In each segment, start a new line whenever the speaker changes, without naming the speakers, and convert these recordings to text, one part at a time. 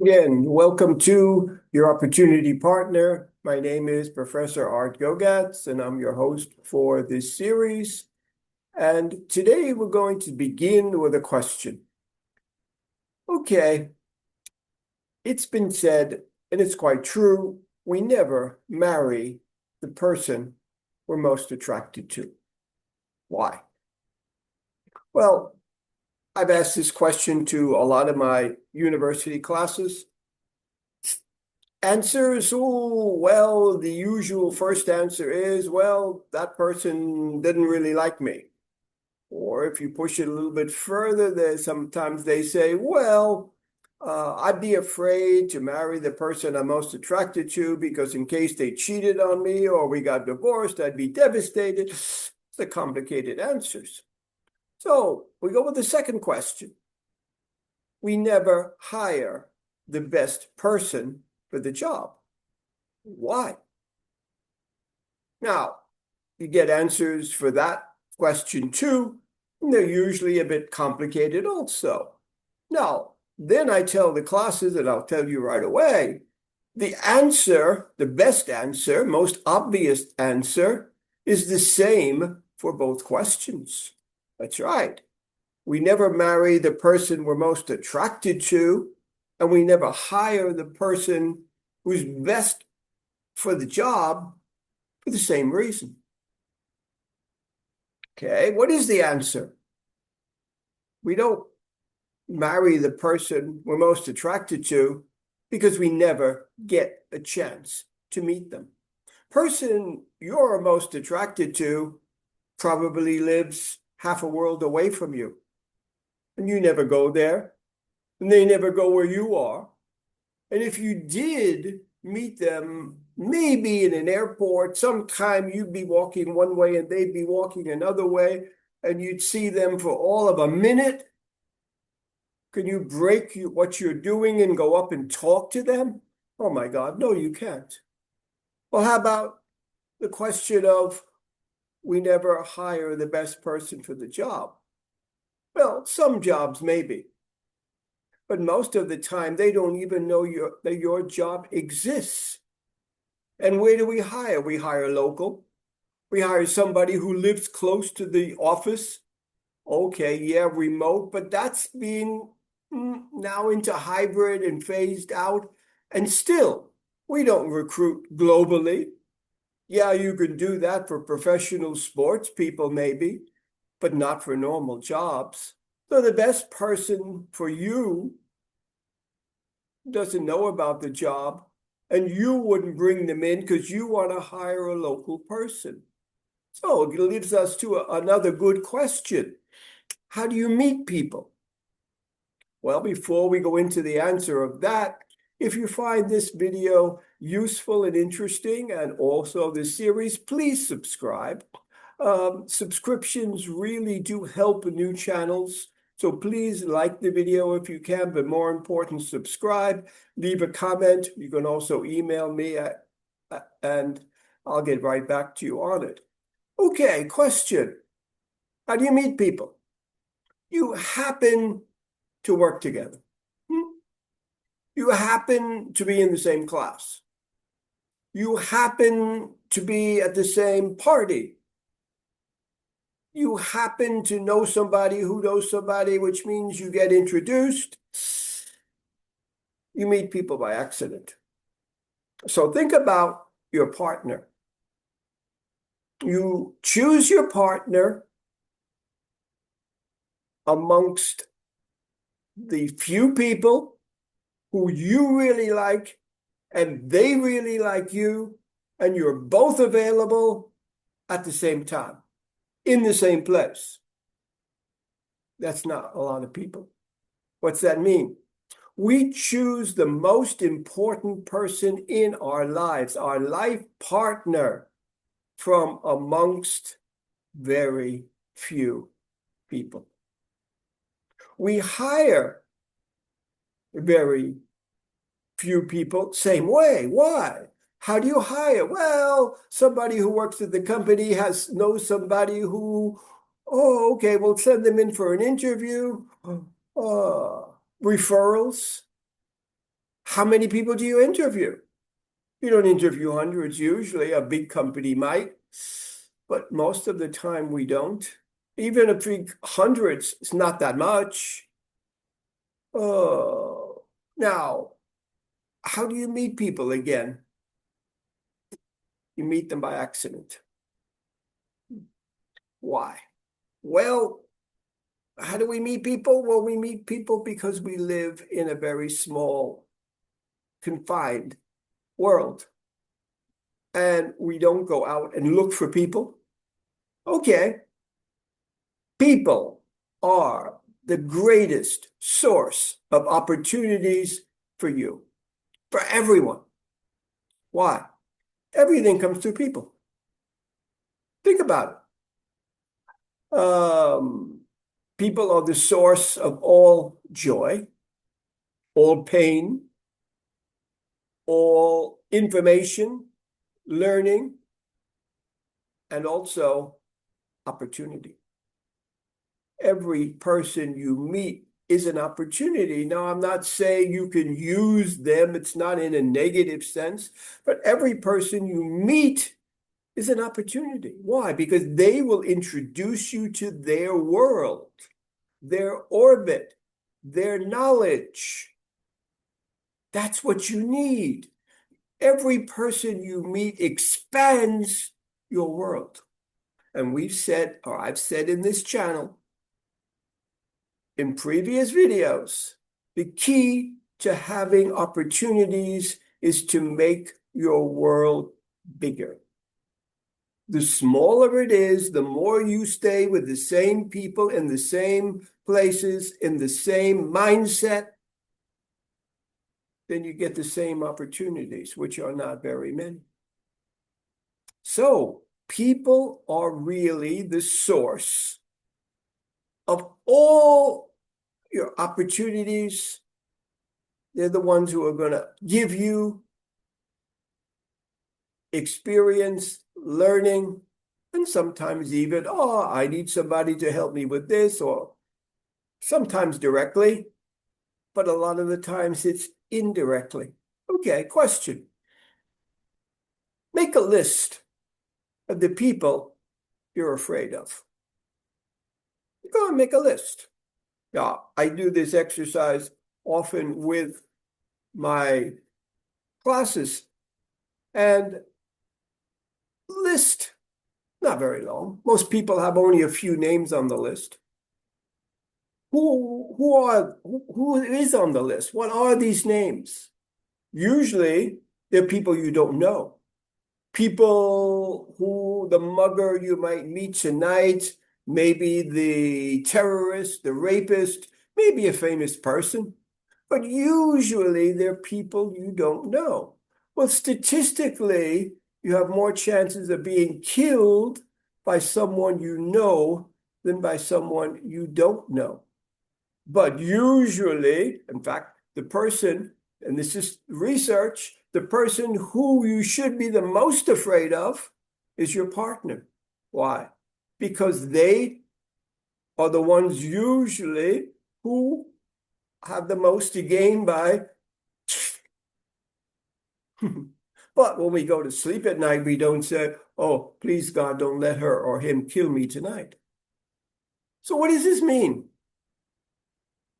Again, welcome to your opportunity partner. My name is Professor Art Gogatz, and I'm your host for this series. And today we're going to begin with a question. Okay, it's been said, and it's quite true, we never marry the person we're most attracted to. Why? Well, I've asked this question to a lot of my university classes. Answers, oh, well, the usual first answer is, well, that person didn't really like me. Or if you push it a little bit further, sometimes they say, well, I'd be afraid to marry the person I'm most attracted to because in case they cheated on me or we got divorced, I'd be devastated. It's the complicated answers. So we go with the second question. We never hire the best person for the job. Why? Now, you get answers for that question too, and they're usually a bit complicated also. Now, then I tell the classes, and I'll tell you right away, the answer, the best answer, most obvious answer, is the same for both questions. That's right. We never marry the person we're most attracted to, and we never hire the person who's best for the job for the same reason. Okay, what is the answer? We don't marry the person we're most attracted to because we never get a chance to meet them. Person you're most attracted to probably lives half a world away from you, and you never go there, and they never go where you are. And if you did meet them, maybe in an airport, sometime you'd be walking one way and they'd be walking another way, and you'd see them for all of a minute. Can you break what you're doing and go up and talk to them? Oh my God, no, you can't. Well, how about the question of we never hire the best person for the job? Well, some jobs maybe. But most of the time, they don't even know that your job exists. And where do we hire? We hire local. We hire somebody who lives close to the office. Okay, yeah, remote, but that's being now into hybrid and phased out. And still, we don't recruit globally. Yeah, you can do that for professional sports people, maybe, but not for normal jobs. So the best person for you doesn't know about the job, and you wouldn't bring them in because you want to hire a local person. So it leads us to another good question. How do you meet people? Well, before we go into the answer of that, if you find this video useful and interesting, and also this series, please subscribe. Subscriptions really do help new channels. So please like the video if you can, but more important, subscribe, leave a comment. You can also email me and I'll get right back to you on it. Okay, question. How do you meet people? You happen to work together. You happen to be in the same class. You happen to be at the same party. You happen to know somebody who knows somebody, which means you get introduced. You meet people by accident. So think about your partner. You choose your partner amongst the few people who you really like and they really like you, and you're both available at the same time, in the same place. That's not a lot of people. What's that mean? We choose the most important person in our lives, our life partner, from amongst very few people. We hire very few people, same way. Why? How do you hire? Well, somebody who works at the company knows somebody who, oh, okay, we'll send them in for an interview. Referrals. How many people do you interview? You don't interview hundreds usually. A big company might, but most of the time we don't. Even if we hundreds, it's not that much. Oh, now, how do you meet people again? You meet them by accident. Why? Well, how do we meet people? Well, we meet people because we live in a very small, confined world. And we don't go out and look for people. Okay. People are the greatest source of opportunities for you, for everyone. Why? Everything comes through people. Think about it. People are the source of all joy, all pain, all information, learning, and also opportunity. Every person you meet is an opportunity. Now, I'm not saying you can use them. It's not in a negative sense, but every person you meet is an opportunity. Why? Because they will introduce you to their world, their orbit, their knowledge. That's what you need. Every person you meet expands your world. And we've said, or I've said in this channel, in previous videos, the key to having opportunities is to make your world bigger. The smaller it is, the more you stay with the same people in the same places, in the same mindset, then you get the same opportunities, which are not very many. So people are really the source of all your opportunities. They're the ones who are going to give you experience, learning, and sometimes even, oh, I need somebody to help me with this, or sometimes directly, but a lot of the times it's indirectly. Okay, question. Make a list of the people you're afraid of. Go and make a list. Now, I do this exercise often with my classes, and list, not very long. Most people have only a few names on the list. Who is on the list? What are these names? Usually, they're people you don't know. People who, the mugger you might meet tonight, maybe the terrorist, the rapist, maybe a famous person. But usually they're people you don't know. Well, statistically, you have more chances of being killed by someone you know than by someone you don't know. But usually, in fact, the person, and this is research, the person who you should be the most afraid of is your partner. Why? Because they are the ones usually who have the most to gain by. But when we go to sleep at night, we don't say, oh, please God, don't let her or him kill me tonight. So what does this mean?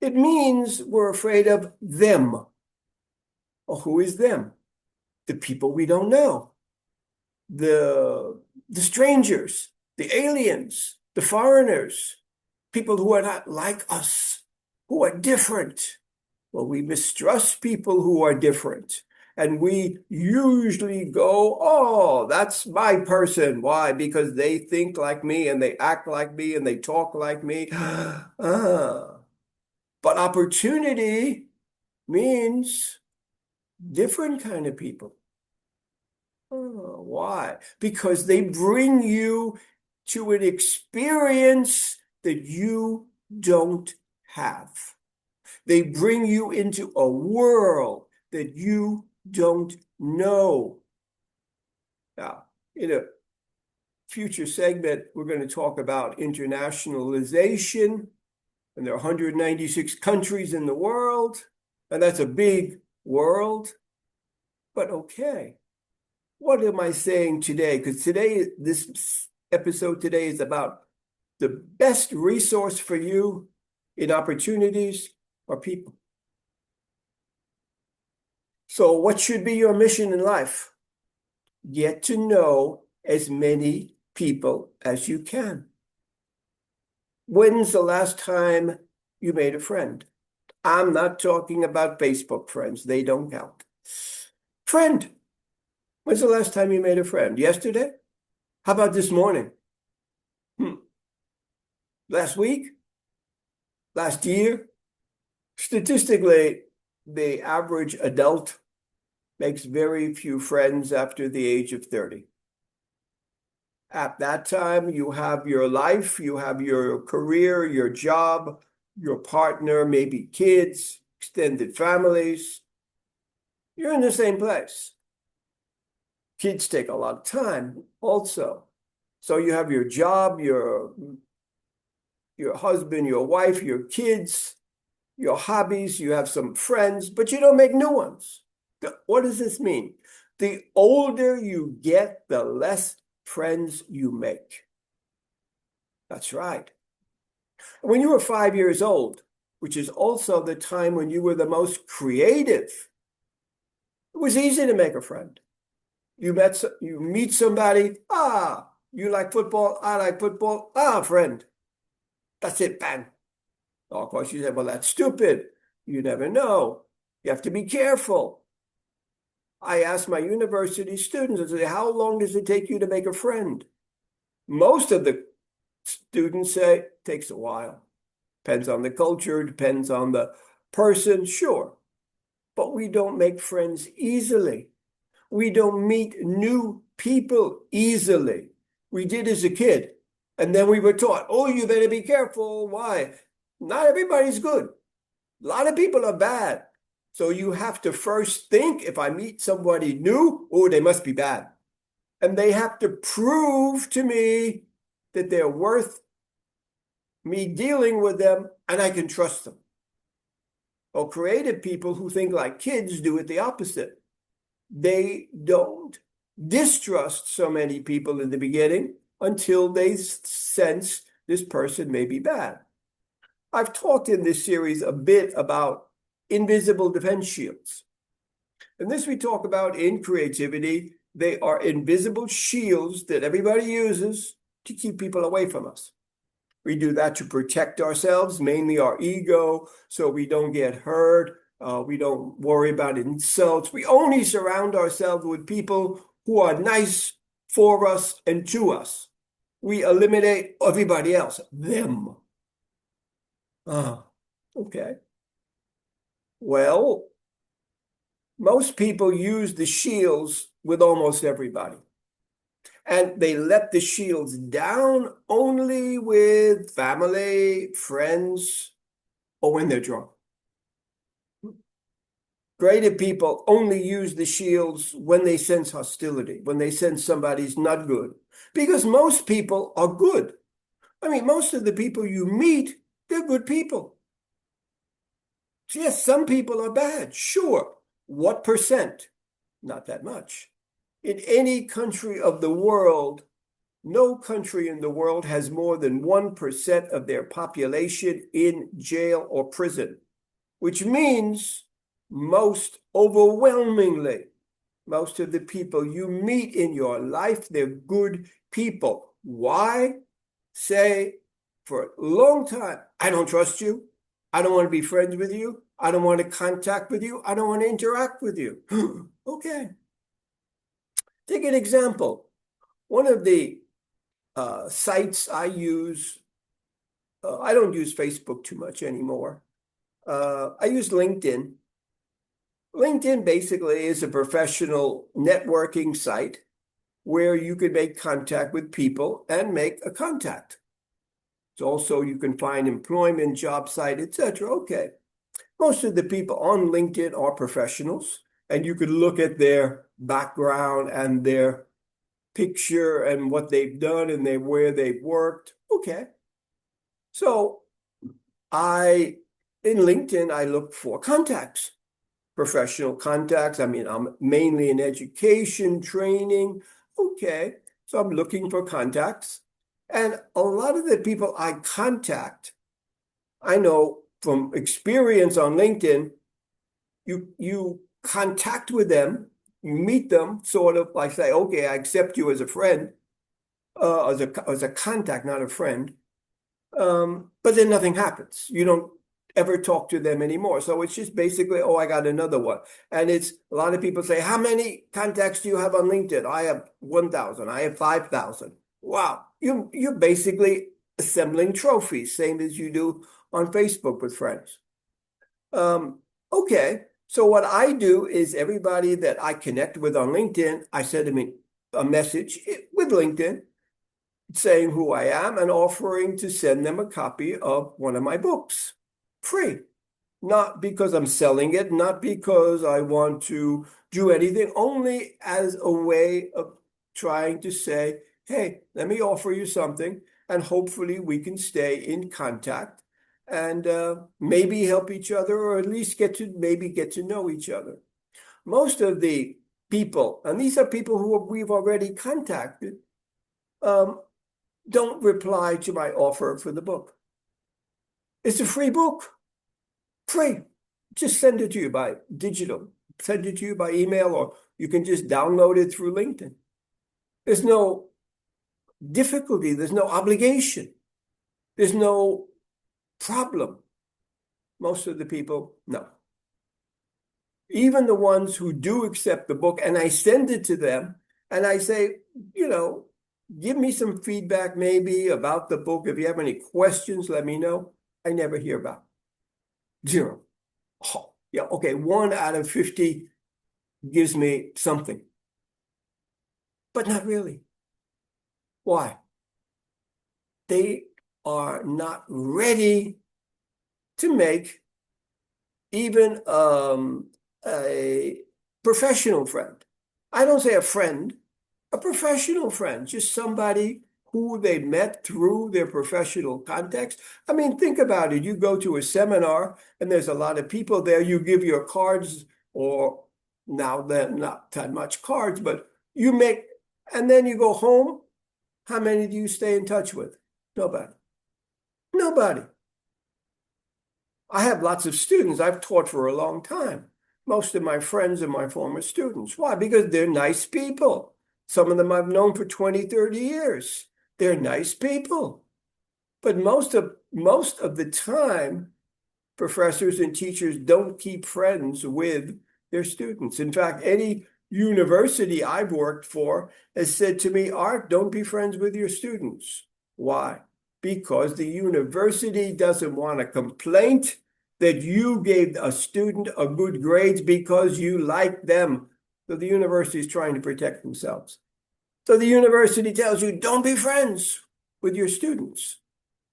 It means we're afraid of them. Well, who is them? The people we don't know, the strangers, the aliens, the foreigners, people who are not like us, who are different. Well, we mistrust people who are different. And we usually go, oh, that's my person. Why? Because they think like me and they act like me and they talk like me. But opportunity means different kind of people. Oh, why? Because they bring you to an experience that you don't have. They bring you into a world that you don't know. Now, in a future segment, we're going to talk about internationalization, and there are 196 countries in the world, and that's a big world, but okay. What am I saying today? Because today, this episode today is about the best resource for you in opportunities are people. So what should be your mission in life? Get to know as many people as you can. When's the last time you made a friend? I'm not talking about Facebook friends. They don't count. Friend. When's the last time you made a friend? Yesterday? How about this morning? Last week? Last year? Statistically, the average adult makes very few friends after the age of 30. At that time, you have your life, you have your career, your job, your partner, maybe kids, extended families. You're in the same place. Kids take a lot of time also. So you have your job, your husband, your wife, your kids, your hobbies, you have some friends, but you don't make new ones. What does this mean? The older you get, the less friends you make. That's right. When you were 5 years old, which is also the time when you were the most creative, it was easy to make a friend. You meet somebody, you like football, I like football, friend. That's it, bang. Oh, of course, you say, well, that's stupid. You never know. You have to be careful. I ask my university students, I say, how long does it take you to make a friend? Most of the students say it takes a while. Depends on the culture, depends on the person, sure. But we don't make friends easily. We don't meet new people easily. We did as a kid. And then we were taught, oh, you better be careful. Why? Not everybody's good. A lot of people are bad. So you have to first think, if I meet somebody new, oh, they must be bad. And they have to prove to me that they're worth me dealing with them and I can trust them. Or creative people who think like kids do it the opposite. They don't distrust so many people in the beginning until they sense this person may be bad. I've talked in this series a bit about invisible defense shields. And this we talk about in creativity. They are invisible shields that everybody uses to keep people away from us. We do that to protect ourselves, mainly our ego, so we don't get hurt. We don't worry about insults. We only surround ourselves with people who are nice for us and to us. We eliminate everybody else, them. Okay. Well, most people use the shields with almost everybody. And they let the shields down only with family, friends, or when they're drunk. Creative people only use the shields when they sense hostility, when they sense somebody's not good. Because most people are good. I mean, most of the people you meet, they're good people. Yes, some people are bad, sure. What percent? Not that much. In any country of the world, no country in the world has more than 1% of their population in jail or prison, which means most overwhelmingly, most of the people you meet in your life, they're good people. Why? Say for a long time, I don't trust you. I don't want to be friends with you. I don't want to contact with you. I don't want to interact with you. Okay. Take an example. One of the sites I use, I don't use Facebook too much anymore. I use LinkedIn. LinkedIn basically is a professional networking site where you can make contact with people and make a contact. It's also, you can find employment, job site, etc. Okay. Most of the people on LinkedIn are professionals, and you can look at their background and their picture and what they've done and where they've worked. Okay. So in LinkedIn, I look for contacts, professional contacts. I mean, I'm mainly in education, training. Okay, so I'm looking for contacts. And a lot of the people I contact, I know from experience on LinkedIn, you contact with them, you meet them, sort of like say, okay, I accept you as a friend, as a contact, not a friend. But then nothing happens. You don't ever talk to them anymore. So it's just basically, oh, I got another one. And it's a lot of people say, how many contacts do you have on LinkedIn? I have 1,000. I have 5,000. Wow. You're basically assembling trophies, same as you do on Facebook with friends. Okay. So what I do is everybody that I connect with on LinkedIn, I send them a message with LinkedIn saying who I am and offering to send them a copy of one of my books, free. Not because I'm selling it, not because I want to do anything, only as a way of trying to say, hey, let me offer you something, and hopefully we can stay in contact and maybe help each other, or at least get to know each other. Most of the people, and these are people who we've already contacted, don't reply to my offer for the book. It's a free book. Free. Just send it to you by digital. Send it to you by email, or you can just download it through LinkedIn. There's no difficulty. There's no obligation. There's no problem. Most of the people, no. Even the ones who do accept the book, and I send it to them, and I say, give me some feedback maybe about the book. If you have any questions, let me know. I never hear back. 0. Oh, yeah, okay, 1 out of 50 gives me something. But not really. Why? They are not ready to make even a professional friend. I don't say a friend, a professional friend, just somebody who they met through their professional context. I mean, think about it. You go to a seminar and there's a lot of people there. You give your cards, or now then not that much cards, but you make, and then you go home. How many do you stay in touch with? Nobody. Nobody. I have lots of students. I've taught for a long time. Most of my friends are my former students. Why? Because they're nice people. Some of them I've known for 20, 30 years. They're nice people. But most of the time, professors and teachers don't keep friends with their students. In fact, any university I've worked for has said to me, Art, don't be friends with your students. Why? Because the university doesn't want a complaint that you gave a student a good grades because you like them. So the university is trying to protect themselves. So the university tells you, don't be friends with your students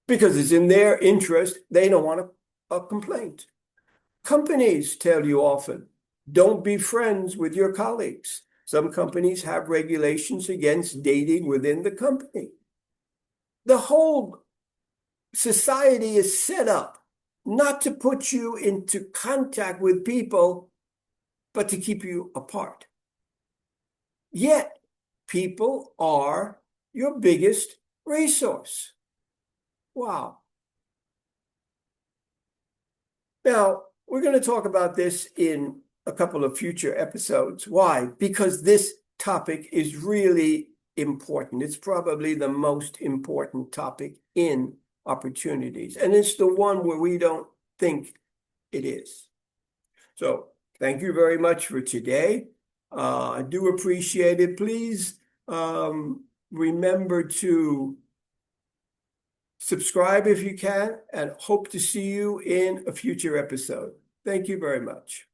because it's in their interest. They don't want a complaint. Companies tell you often, don't be friends with your colleagues. Some companies have regulations against dating within the company. The whole society is set up not to put you into contact with people, but to keep you apart. Yet, people are your biggest resource. Wow. Now, we're going to talk about this in a couple of future episodes. Why? Because this topic is really important. It's probably the most important topic in opportunities, and it's the one where we don't think it is. So thank you very much for today. I do appreciate it. Please remember to subscribe if you can, and hope to see you in a future episode. Thank you very much.